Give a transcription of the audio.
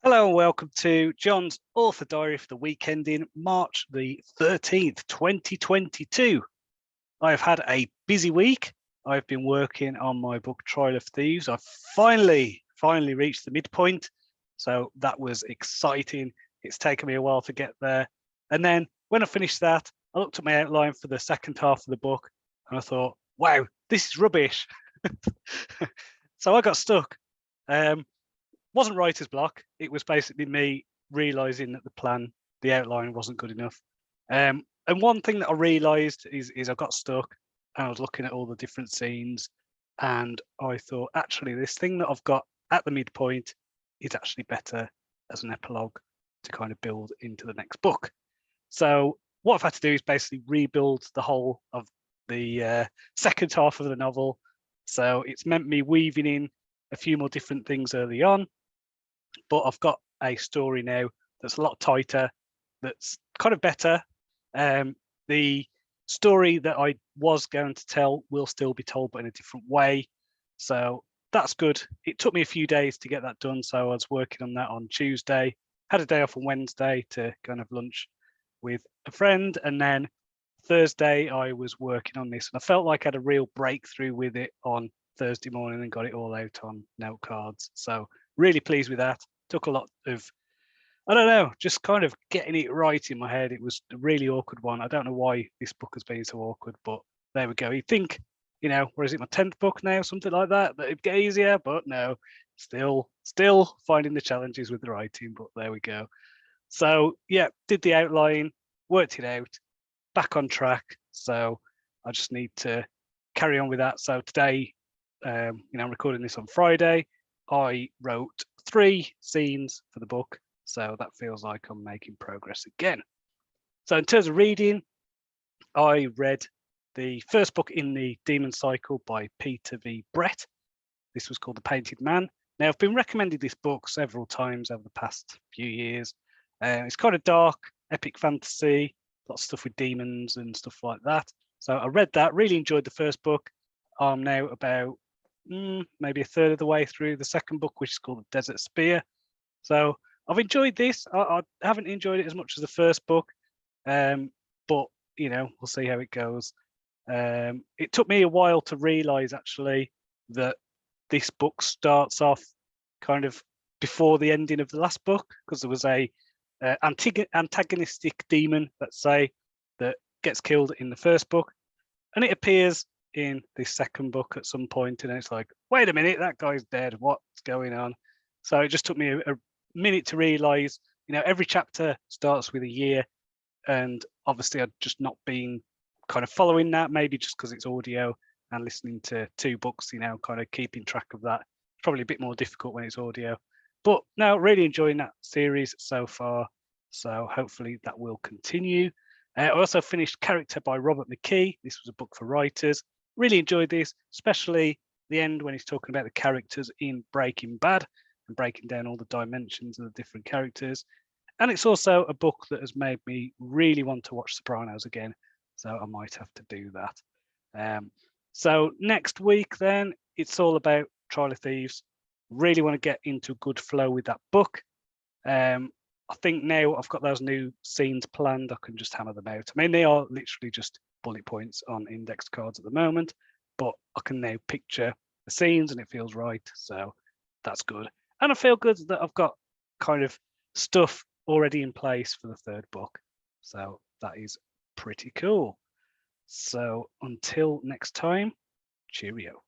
Hello and welcome to John's Author Diary for the week ending March the 13th, 2022. I've had a busy week. I've been working on my book Trial of Thieves. I've finally reached the midpoint. So that was exciting. It's taken me a while to get there. And then when I finished that, I looked at my outline for the second half of the book and I thought, wow, this is rubbish. So I got stuck. Wasn't writer's block. It was basically me realizing that the outline wasn't good enough. And one thing that I realized is I got stuck and I was looking at all the different scenes and I thought, actually, this thing that I've got at the midpoint is actually better as an epilogue to kind of build into the next book. So what I've had to do is basically rebuild the whole of the second half of the novel. So it's meant me weaving in a few more different things early on, but I've got a story now that's a lot tighter, that's kind of better. The story that I was going to tell will still be told, but in a different way. So that's good. It took me a few days to get that done. So I was working on that on Tuesday, had a day off on Wednesday to kind of lunch with a friend. And then Thursday, I was working on this and I felt like I had a real breakthrough with it on Thursday morning and got it all out on note cards. So really pleased with that. Took a lot of, I don't know, just kind of getting it right in my head. It was a really awkward one. I don't know why this book has been so awkward, but there we go. You think, where is it, my 10th book now, something like that it'd get easier, but no, still finding the challenges with the writing, but there we go. So yeah, did the outline, worked it out, back on track. So I just need to carry on with that. So today, I'm recording this on Friday. I wrote 3 scenes for the book, so that feels like I'm making progress again. So in terms of reading, I read the first book in the Demon Cycle by Peter V. Brett. This was called The Painted Man. Now, I've been recommended this book several times over the past few years. It's kind of dark, epic fantasy, lots of stuff with demons and stuff like that. So I read that, really enjoyed the first book. I'm now about maybe a third of the way through the second book, which is called The Desert Spear. So I've enjoyed this. I haven't enjoyed it as much as the first book, but we'll see how it goes. It took me a while to realize actually that this book starts off kind of before the ending of the last book, because there was a antagonistic demon, let's say, that gets killed in the first book, and it appears in the second book at some point, and it's like, wait a minute, that guy's dead, what's going on? So it just took me a minute to realize, every chapter starts with a year, and obviously I'd just not been kind of following that, maybe just because it's audio and listening to 2 books, kind of keeping track of that. It's probably a bit more difficult when it's audio, but no, really enjoying that series so far, so hopefully that will continue. I also finished Character by Robert McKee. This was a book for writers. Really enjoyed this, especially the end when he's talking about the characters in Breaking Bad and breaking down all the dimensions of the different characters. And it's also a book that has made me really want to watch Sopranos again. So I might have to do that. So next week, then, it's all about Trial of Thieves. Really want to get into a good flow with that book. I think now I've got those new scenes planned, I can just hammer them out. I mean, they are literally just bullet points on index cards at the moment, but I can now picture the scenes and it feels right. So that's good. And I feel good that I've got kind of stuff already in place for the third book. So that is pretty cool. So until next time, cheerio.